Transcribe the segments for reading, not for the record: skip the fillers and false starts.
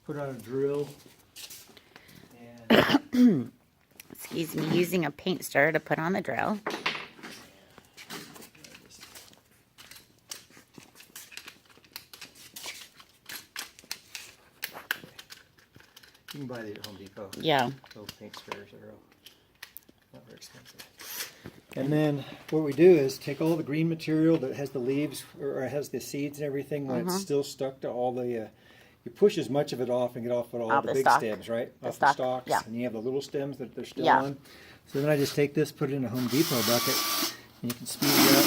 put on a drill. And Excuse me, using a paint stirrer to put on the drill. you can buy these at Home Depot. Yeah. Those paint stirrers are not very expensive. And then what we do is take all the green material that has the leaves or has the seeds and everything when it's still stuck to all the. You push as much of it off and get off all the big stalk. stems, right? The off stalk, the stalks, yeah. and you have the little stems that they're still Yeah. on. So then I just take this, put it in a Home Depot bucket, and you can speed it up,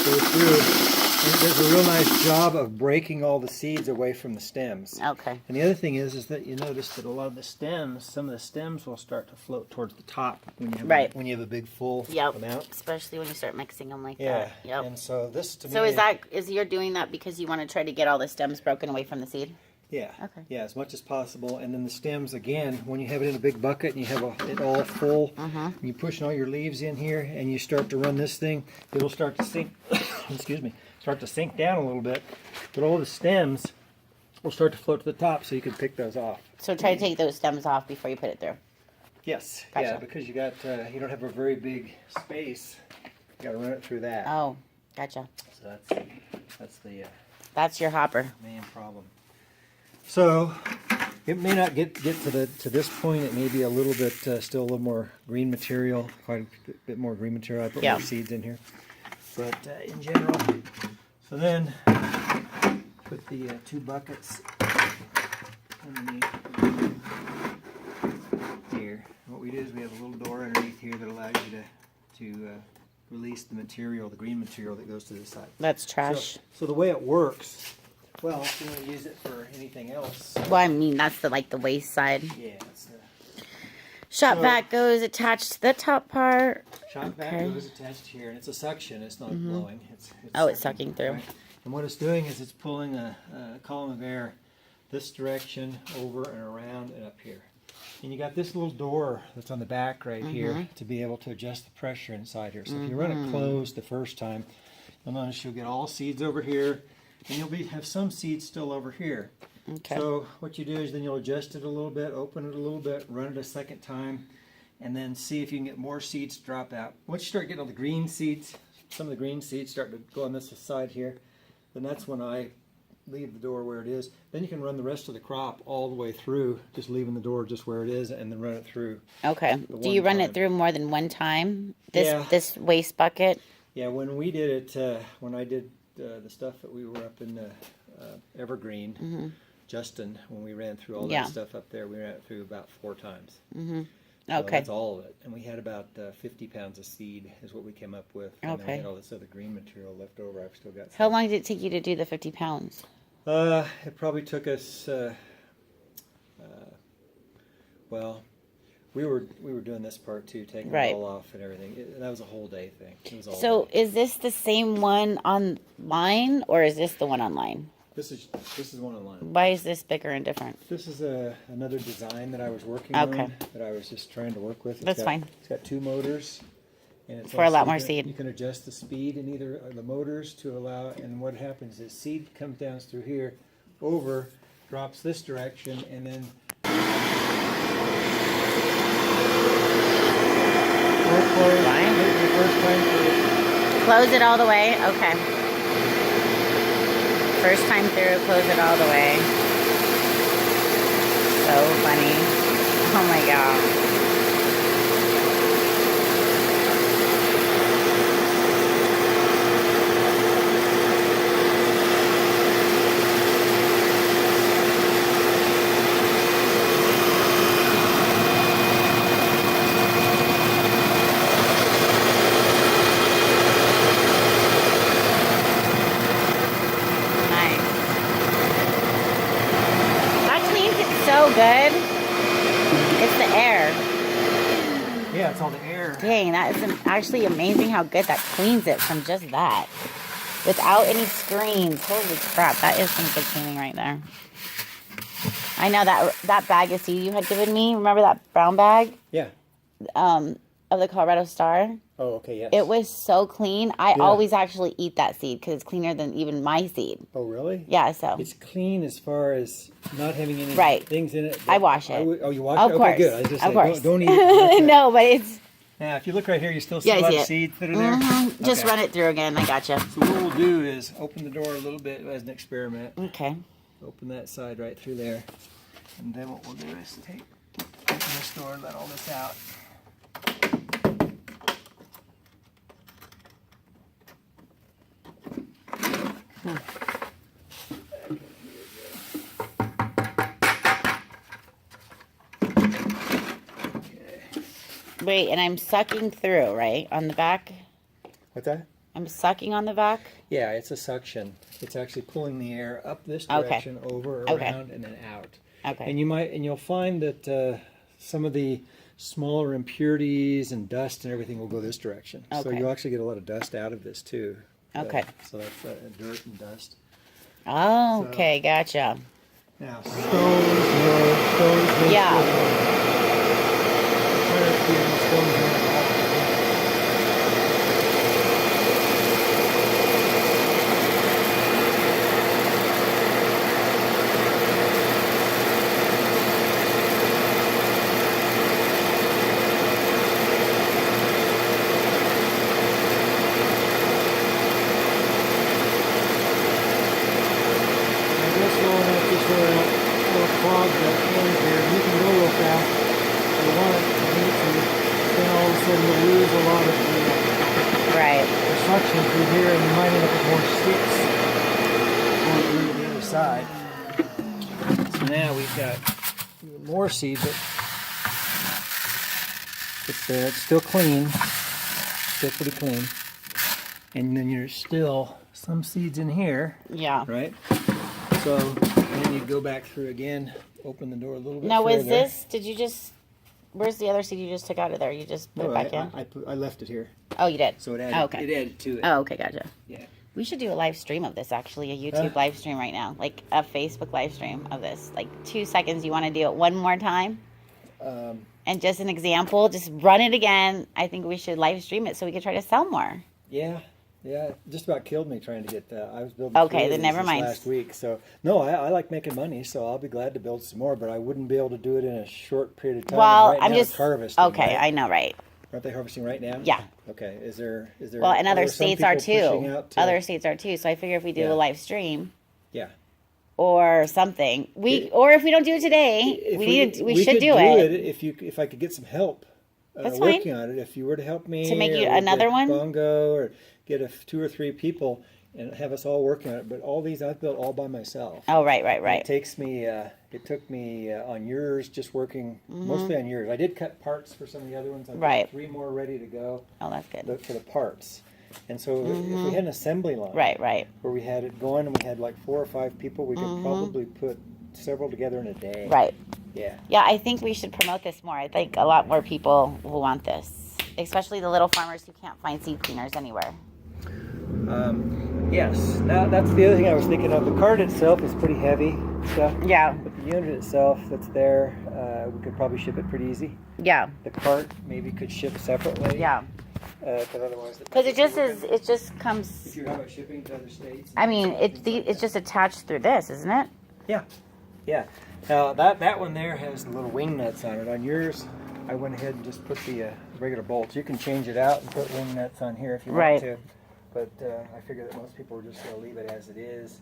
go through. And it does a real nice job of breaking all the seeds away from the stems. Okay. And the other thing is that you notice that a lot of the stems, some of the stems will start to float towards the top when you have when you have a big full amount. Especially when you start mixing them like Yeah. that. Yep. And so this to me. So is you're doing that because you want to try to get all the stems broken away from the seed? Yeah. Okay. Yeah, as much as possible. And then the stems, again, when you have it in a big bucket and you have it all full, and you push all your leaves in here and you start to run this thing, it'll start to sink, excuse me, start to sink down a little bit. But all the stems will start to float to the top so you can pick those off. So try to take those stems off before you put it through. Yes. Gotcha. Yeah, because you got you don't have a very big space. You got to run it through that. Oh, gotcha. So that's the That's your hopper. main problem. So it may not get to this point. It may be a little bit still a little more green material, quite a bit more green material. I put more seeds in here, but in general. So then put the 2 buckets underneath here. What we do is we have a little door underneath here that allows you to release the material, the green material that goes to the side. That's trash. So the way it works. Well, if you want to use it for anything else. Well, I mean, that's the waste side. Yeah, it's the Shop vac goes attached to the top part. shop vac goes attached here, and it's a suction. It's not blowing. It's It's sucking through. right? And what it's doing is it's pulling a column of air this direction, over and around, and up here. And you got this little door that's on the back right here to be able to adjust the pressure inside here. So if you run it closed the first time, you'll notice you'll get all seeds over here. And you'll have some seeds still over here. Okay. So what you do is then you'll adjust it a little bit, open it a little bit, run it a second time, and then see if you can get more seeds to drop out. Once you start getting all the green seeds, some of the green seeds start to go on this side here, then that's when I leave the door where it is. Then you can run the rest of the crop all the way through, just leaving the door just where it is, and then run it through. Okay. Do you run it through more than one time? This waste bucket? Yeah, when we did it, when I did the stuff that we were up in Evergreen, Justin, when we ran through all that stuff up there, we ran it through about 4 times. So that's all of it. And we had about 50 pounds of seed is what we came up with. And then we had all this other green material left over. I've still got some. How long did it take you to do the 50 pounds? It probably took us, well, we were doing this part too, taking it all off and everything. That was a whole day thing. It was all So day. is this the same one online, or is this the one online? This is one online. Why is this bigger and different? This is another design that I was working on, that I was just trying to work with. That's fine. It's got 2 motors. And it's For a lot more seed. seed. You can adjust the speed in either of the motors to allow, and what happens is seed comes down through here, over, drops this direction, and then Close it all the way? Okay. First time through, close it all the way. So funny. Oh my god. So good. It's the air. Yeah, it's all the air. Dang, that is actually amazing how good that cleans it from just that. Without any screens. Holy crap, that is some good cleaning right there. I know that bag of seed you had given me. Remember that brown bag? Yeah. of the Colorado Star. Oh, okay, yes. It was so clean. I Yeah. always actually eat that seed because it's cleaner than even my seed. Oh, really? Yeah, so. It's clean as far as not having any Right. things in it. I wash it. Oh, you wash Of it? course. Okay, good. I was just Of like, course. don't eat it. No, but it's... Now, if you look right here, you still see Yeah, a I lot see of it. seeds that are there? Just Okay. run it through again. I gotcha. So what we'll do is open the door a little bit as an experiment. Okay. Open that side right through there. And then what we'll do is open this door and let all this out. Wait, and I'm sucking through, right? On the back? What's that? I'm sucking on the back? Yeah, it's a suction. It's actually pulling the air up this Okay. direction, over, Okay. around, and then out. Okay. And you'll find that some of the smaller impurities and dust and everything will go this direction. So Okay. you'll actually get a lot of dust out of this too. Okay. So that's dirt and dust. Oh, okay, gotcha. Now stones. Yeah. Right. Suction through here, and you might end up with more sticks going through to the other side. So now we've got even more seed, but it's there. It's still clean, still pretty clean. And then there's still some seeds in here, Yeah. right? So then you go back through again, open the door a little bit. Now, further. is this, did you just, where's the other seed you just took out of there? You just put No, it back in? I left it here, Oh, you did? so it added. Oh, okay. It added to it. Oh, okay, gotcha. Yeah. We should do a live stream of this, actually, a YouTube live stream right now. Like a Facebook live stream of this. Like 2 seconds, you want to do it one more time? And just an example, just run it again. I think we should live stream it so we could try to sell more. Yeah, it just about killed me trying to get that. I was building. Okay, 3 of then these never this mind. Last week, so no, I like making money, so I'll be glad to build some more. But I wouldn't be able to do it in a short period of time. Well, And right I'm now just it's harvesting. okay. right? I know, right? Aren't they harvesting right now? Yeah. Okay. Is there? Well, and other some states are people pushing too. out to- Other states are too. So I figure if we do Yeah. a live stream Yeah. or something, or if we don't do it today, If we should could do it. if I could get some help. That's working on it. If you were to help me To make or you we another get one? bongo, or get 2 or 3 people and have us all working on it. But all these I've built all by myself. Oh, right. It takes me. It took me on yours, just working mostly on yours. I did cut parts for some of the other ones. I've got Right. 3 more ready to go. Oh, that's good. For the parts. And so if we had an assembly line, Right. where we had it going and we had like 4 or 5 people, we could probably put several together in a day. Right. Yeah. Yeah, I think we should promote this more. I think a lot more people will want this, especially the little farmers who can't find seed cleaners anywhere. Yes. Now that's the other thing I was thinking of. The cart itself is pretty heavy stuff. Yeah. But the unit itself that's there, we could probably ship it pretty easy. Yeah. The cart maybe could ship separately. Yeah. Because otherwise. Because it just is. It just comes. If you're talking about shipping to other states. I mean, it's just attached through this, isn't it? Yeah. Yeah. Now that one there has the little wing nuts on it. On yours, I went ahead and just put the regular bolts. You can change it out and put wing nuts on here if you Right. want to. But I figured that most people were just going to leave it as it is.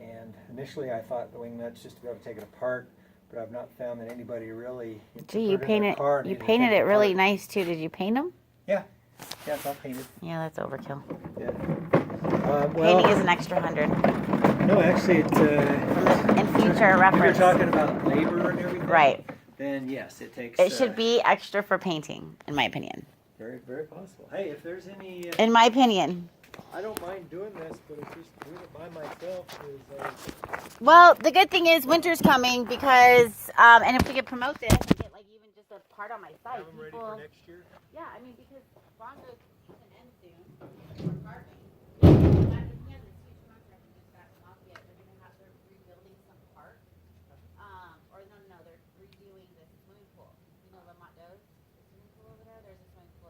And initially I thought the wing nuts just to be able to take it apart, but I've not found that anybody really. Gee, you painted it really nice too. Did you paint them? Yeah. Yeah, it's all painted. Yeah, that's overkill. Yeah. Painting is an extra $100 No, actually, it's in future if you're reference. talking about labor and everything. Right. Then yes, it takes. It should be extra for painting, in my opinion. Very, very possible. Hey, if there's any. In my opinion. I don't mind doing this, but it's just doing it by myself is. Well, the good thing is winter's coming because, and if we could promote this and get like even just a part on my site, Have them ready for next year. Yeah, I mean because bongo season ends soon. We're carving. Not just him, this huge contract we just got from Lafayette. They're rebuilding some park. Or no, they're redoing the swimming pool. You know Lamont Doe's, the swimming pool over there. There's a swimming pool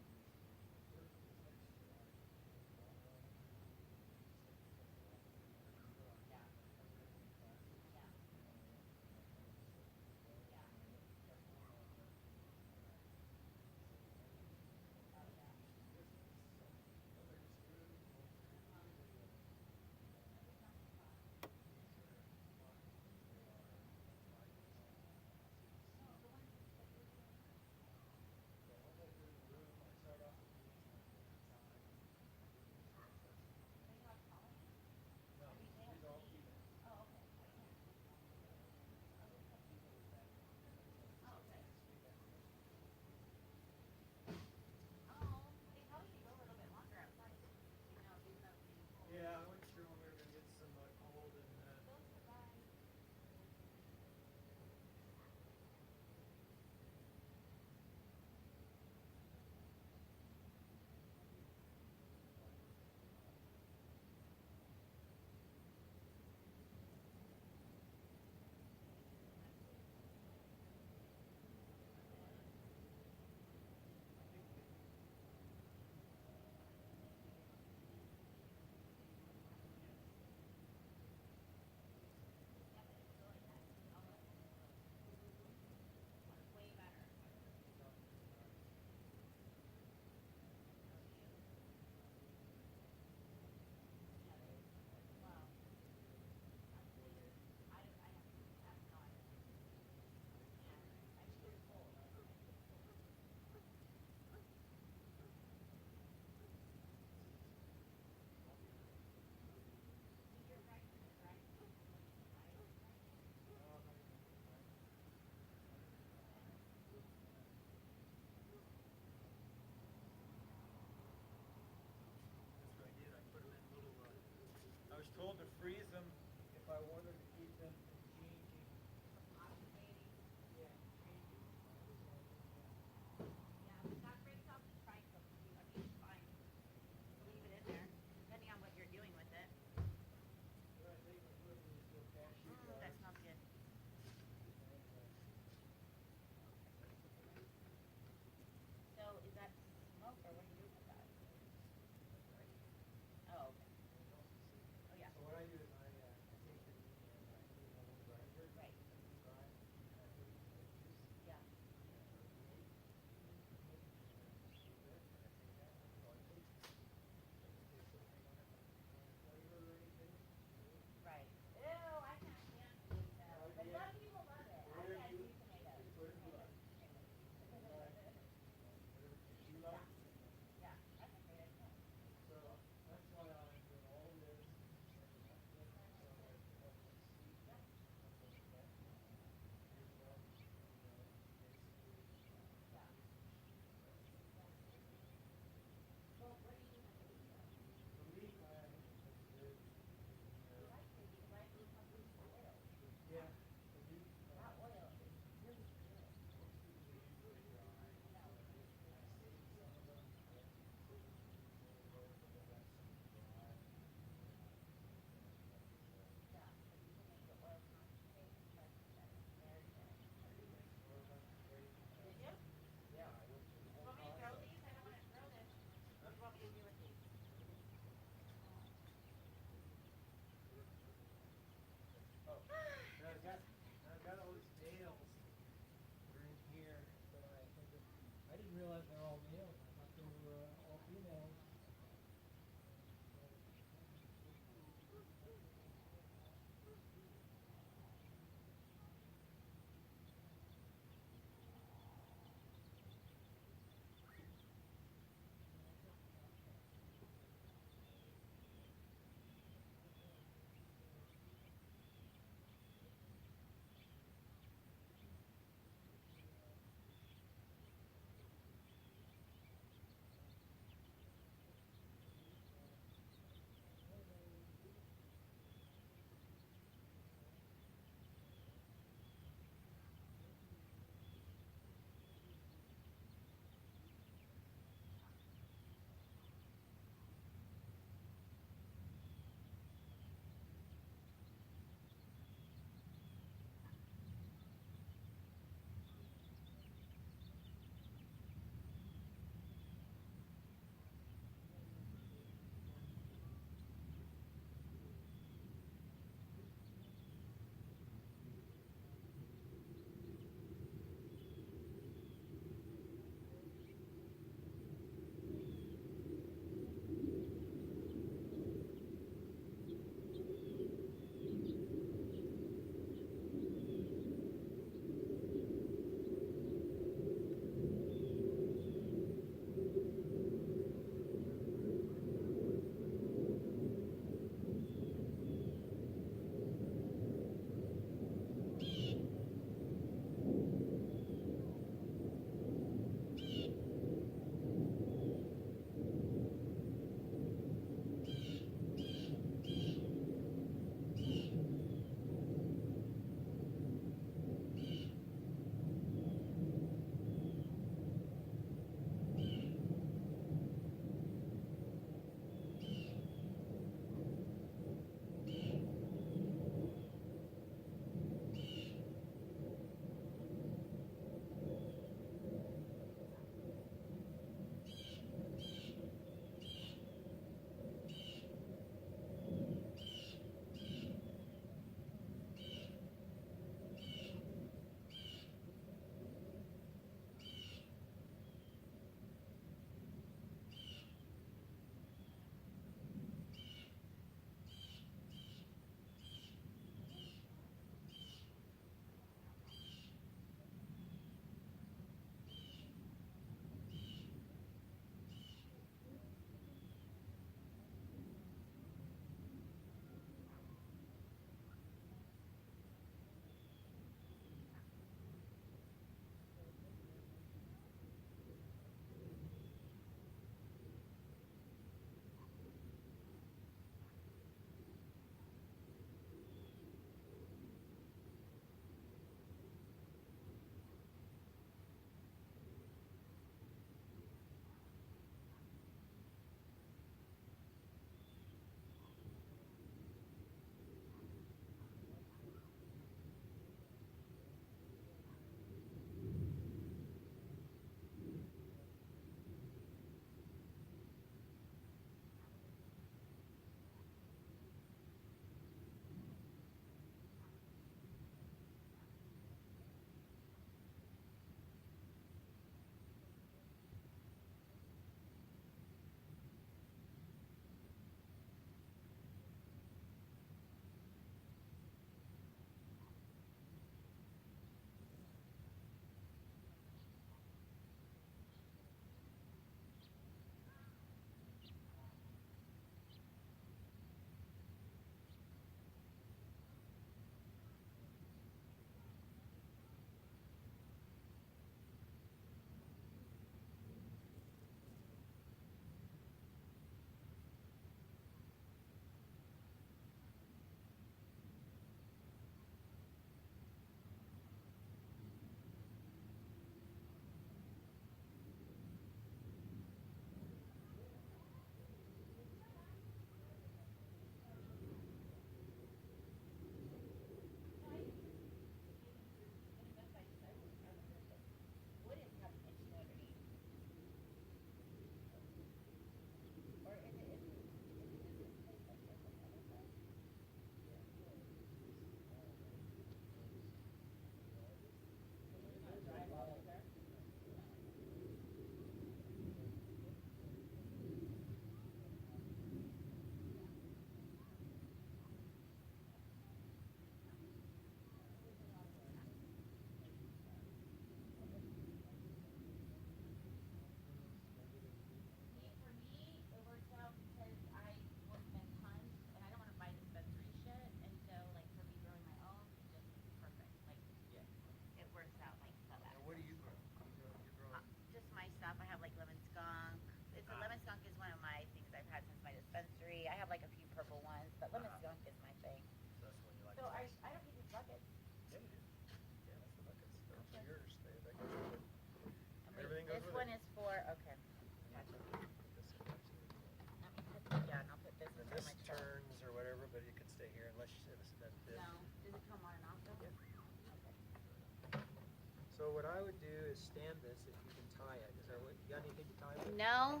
So what I would do is stand this if you can tie it. Is there you got anything to tie it with? No,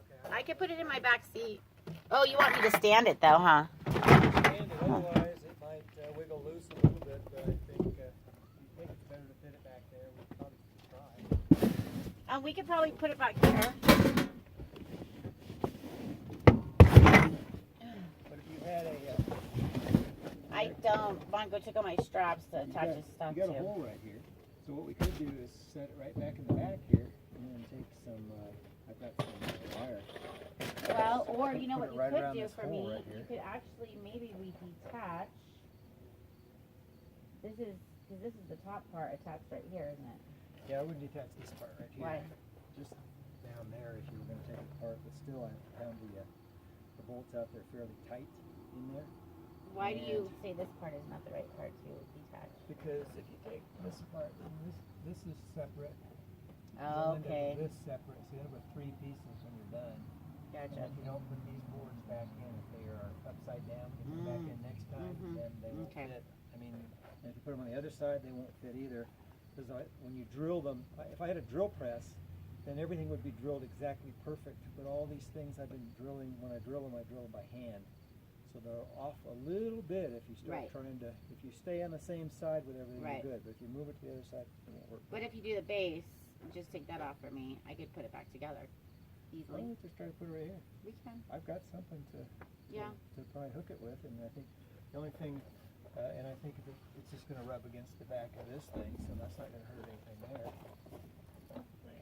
Okay. I could put it in my back seat. Oh, you want me to stand it though, huh? Stand it. Otherwise, it might wiggle loose a little bit. But I think it's better to fit it back there. We could probably try. We could probably put it back here. But if you had a I don't want to go check on my straps to attach this stuff you got a to. hole right here. So what we could do is set it right back in the back here, and then take some. I've got some wire. Well, or you know Put what it you right could around do this for hole me? right here. You could actually maybe we detach. This is because this is the top part attached right here, isn't it? Yeah, I wouldn't detach this part right here. Why? Just down there if you were going to take it apart, but still I found the bolts out there fairly tight in there. Why do you say this part is not the right part to detach? Because if you take this apart, this is separate. Oh, Then okay. this separate, so you end up with 3 pieces when you're done. Gotcha. And if you don't put these boards back in, if they are upside down, when you come back in next time, then they won't Okay. fit. I mean, and if you put them on the other side, they won't fit either. Because when you drill them, if I had a drill press, then everything would be drilled exactly perfect. But all these things I've been drilling, when I drill them by hand. So they're off a little bit if you start Right. trying to, if you stay on the same side with everything, Right. you're good. But if you move it to the other side, it won't work. But if you do the base, just take that off for me. I could put it back together easily. Well, just try to put it right here. We can. I've got something to probably hook it with, and I think the only thing, and I think it's just going to rub against the back of this thing, so that's not going to hurt anything there. Let's see.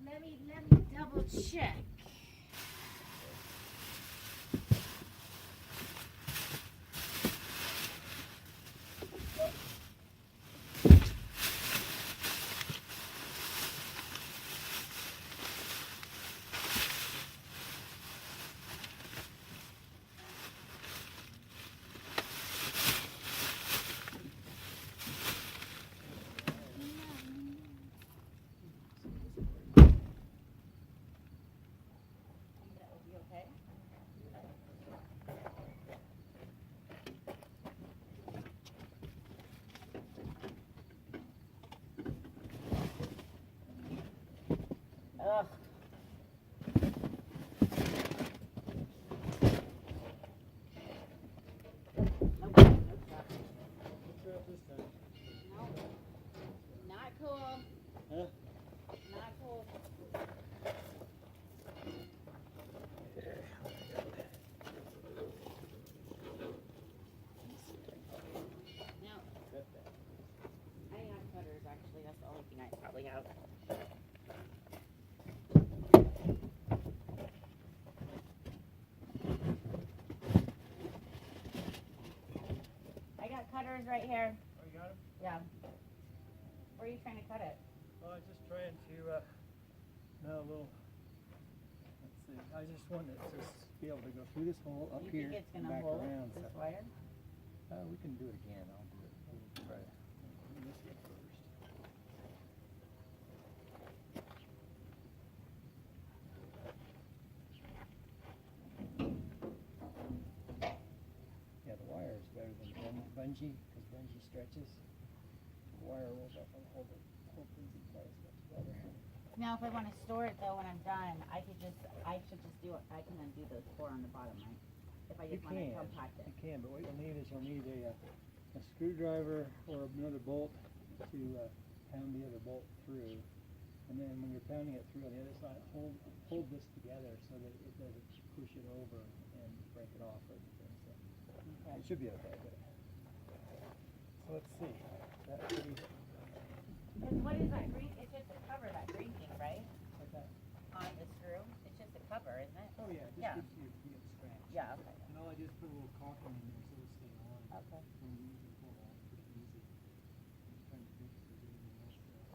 Let me double check. Ugh. No. Not cool. Huh? Not cool. No. I have cutters actually. That's the only thing I probably have. I got cutters right here. Oh, you got it? Yeah. Where are you trying to cut it? Well, I was just trying to, no, a little, let's see, I just wanted to just be able to go through this hole up You here think it's and gonna back hold around. this So, wire? we can do it again. I'll do it. We'll try it. Do this one first. Yeah, the wire is better than bungee, because bungee stretches. The wire will definitely hold things in place much better. Now, if I want to store it though, when I'm done, I should just do it. I can undo those 4 on the bottom, right? If I You just want to can, compact it. you can, but what you'll need is a screwdriver or another bolt to pound the other bolt through. And then when you're pounding it through on the other side, hold this together so that it doesn't push it over and break it off or anything. So Okay. it should be okay. But, so let's see. That pretty, Because what is that green? It's just a cover, that green thing, right? like that. On the screw. It's just a cover, isn't it? Oh yeah, just Yeah. gives you get scratched. Yeah. Okay. And all I did is put a little caulking in there so it'll stay on. Okay. When you use it for all, pretty easy. Just trying to think if there's anything else there.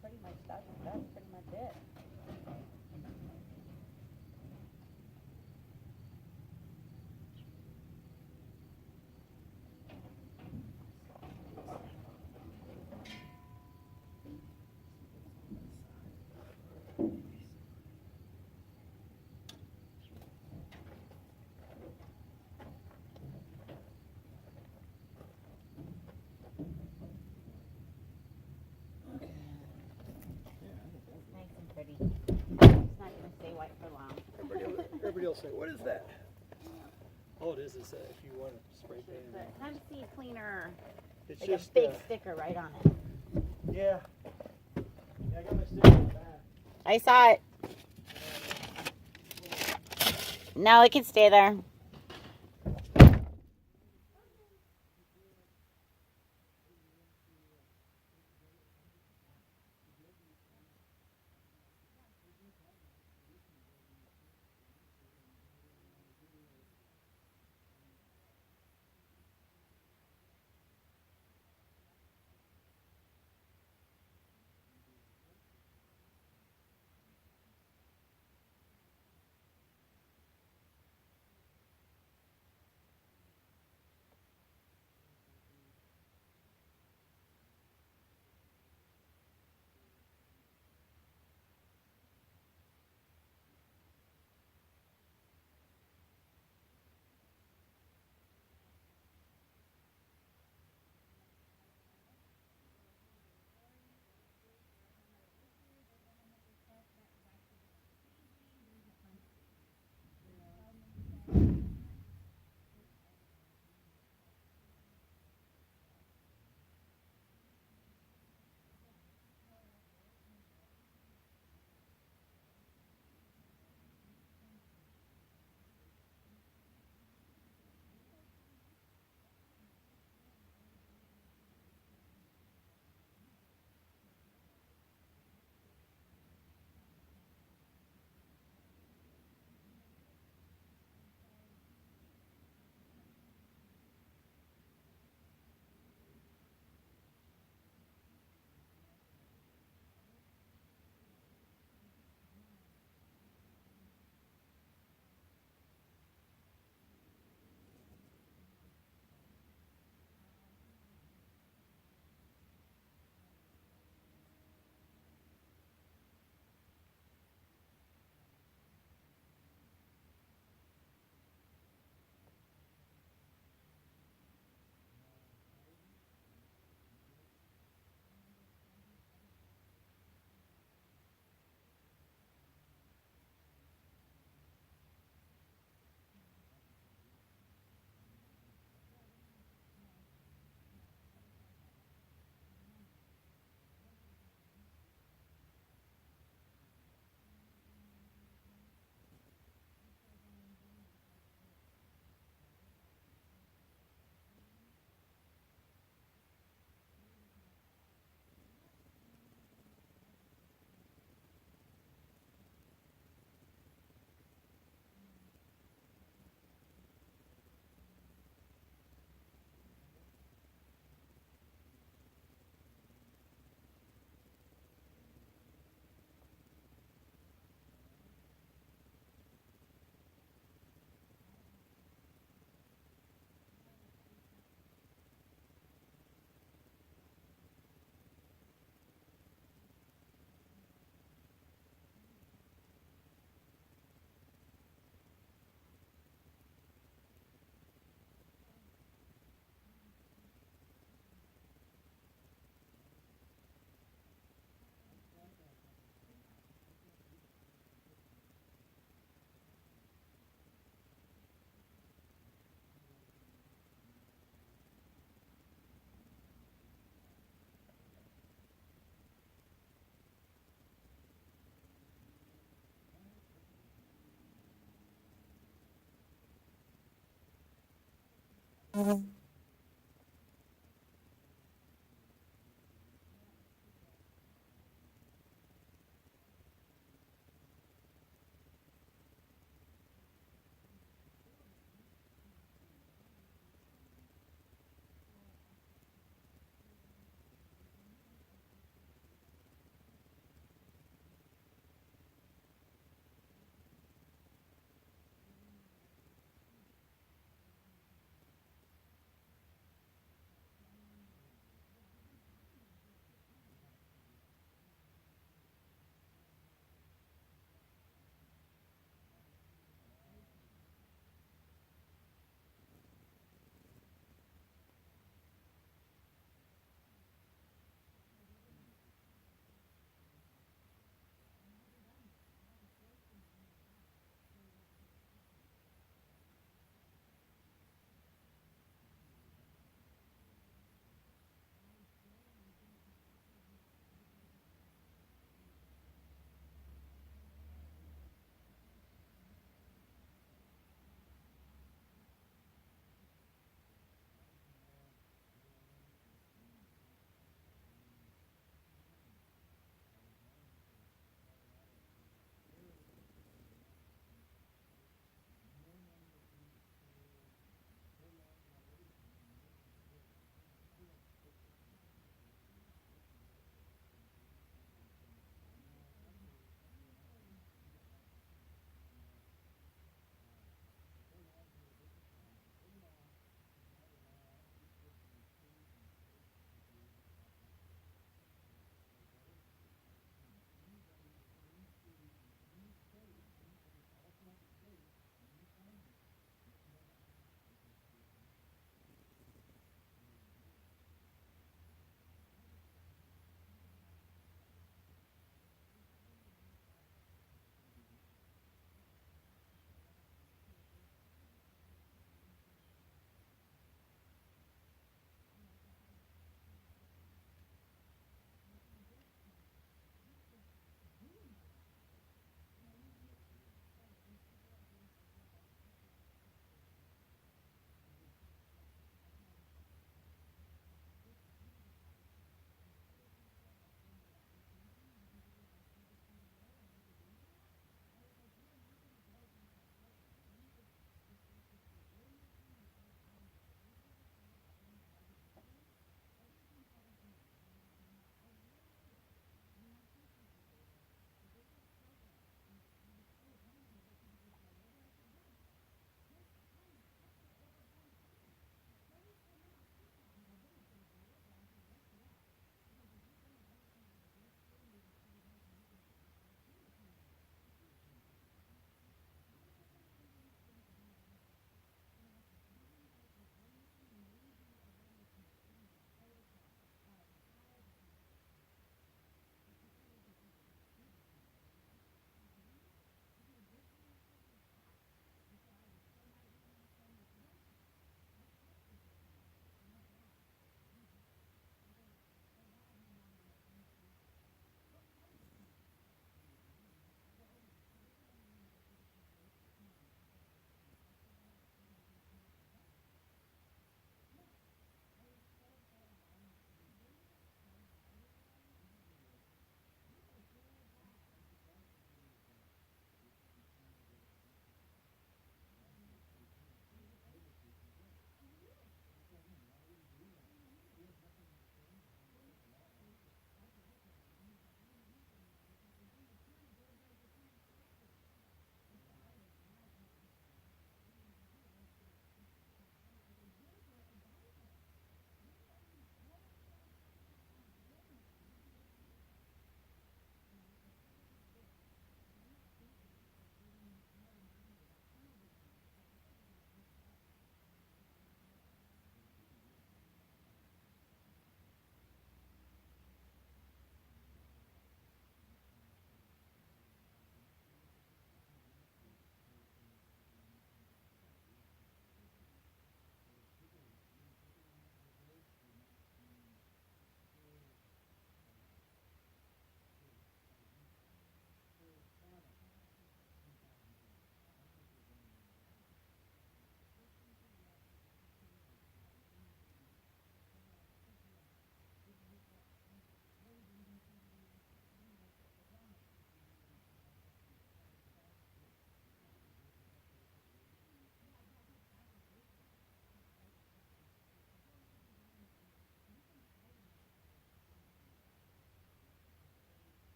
pretty much that's pretty much it. Nice and pretty. It's not gonna stay white for long. Everybody will say, what is that? All it is if you want to spray paint it. But Hemp seed cleaner, It's like just a big sticker right on it. yeah. I got my sticker on the back. I saw it. No, it can stay there.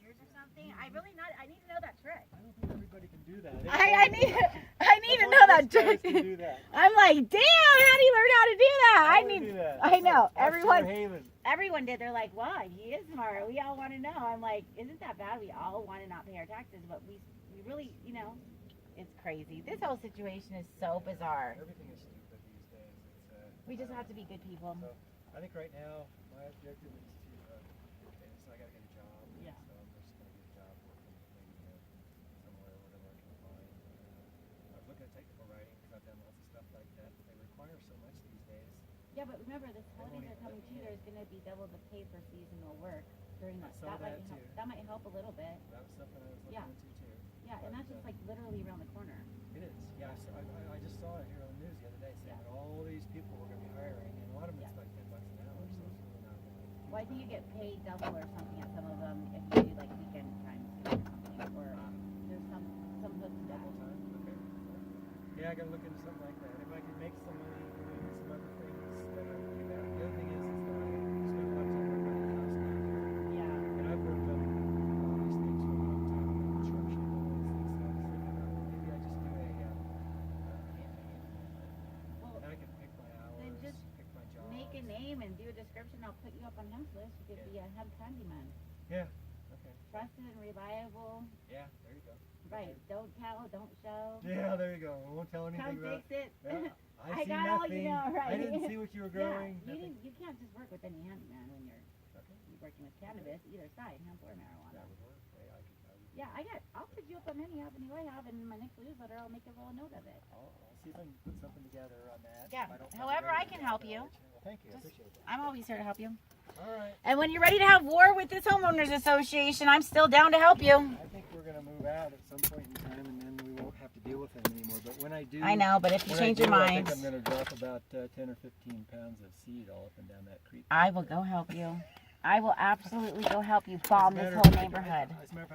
Years or something. I need to know that trick. I don't think everybody can do that. I need to know that trick. Do that. I'm like, damn, how do you learn how to do that? I know. Everyone did. They're like, wow, he is smart. We all want to know. I'm like, isn't that bad? We all want to not pay our taxes, but we really, it's crazy. This whole situation is so bizarre. Everything is stupid these days. We just have to be good people. So I think right now my objective is so I got to get a job. Yeah. So I'm just going to get a job working maybe somewhere, whatever I can find. I was looking at technical writing because I've done lots of stuff like that. They require so much these days. Yeah, but remember, the holidays are coming too. There's going to be double the pay for seasonal work during that. That might help a little bit. That was something I was looking into too. Yeah, and that's just like literally around the corner. It is. Yeah, I just saw it here on the news the other day saying that all these people were going to be hiring, and a lot of them it's like $10 an hour, so it's really not really. Well, I think you get paid double or something at some of them if you do like weekend times or something, or there's some hooks double time. Okay. Yeah, I got to look into something like that. If I can make some money doing some other things that I'm looking at. The other thing is that I spend a lot of time working on the house down here. Yeah. And I've worked on all these things for a long time, construction and all these things. So I was thinking about maybe I just do a campaign. Well, and I can pick my hours, then just pick my jobs. make a name and do a description. I'll put you up on Hemp's list. You could be a hemp handyman. Yeah. Okay. Trusted and reliable. Yeah. There you go. Right. Don't tell. Don't show. Yeah. There you go. I won't tell anything Come about. fix it. Yeah, I see got nothing. all right. I didn't see what you were growing. Yeah, you can't just work with any handyman when you're Okay. working with cannabis, either side, hemp or marijuana. That would work. Yeah, I'll put you up on any avenue I have, and in my next newsletter, I'll make a little note of it. I'll see if I can put something together on that. Yeah, If I don't however I can help you. Well, thank you. I appreciate that. I'm always here to help you. All right. And when you're ready to have war with this homeowners association, I'm still down to help you. I think we're going to move out at some point in time, and then we won't have to deal with them anymore. But when I do, I know, but if you change your I mind, think I'm going to drop about 10 or 15 pounds of seed all up and down that creek. I will go help you. I will absolutely go help you bomb this whole neighborhood. As a matter of fact,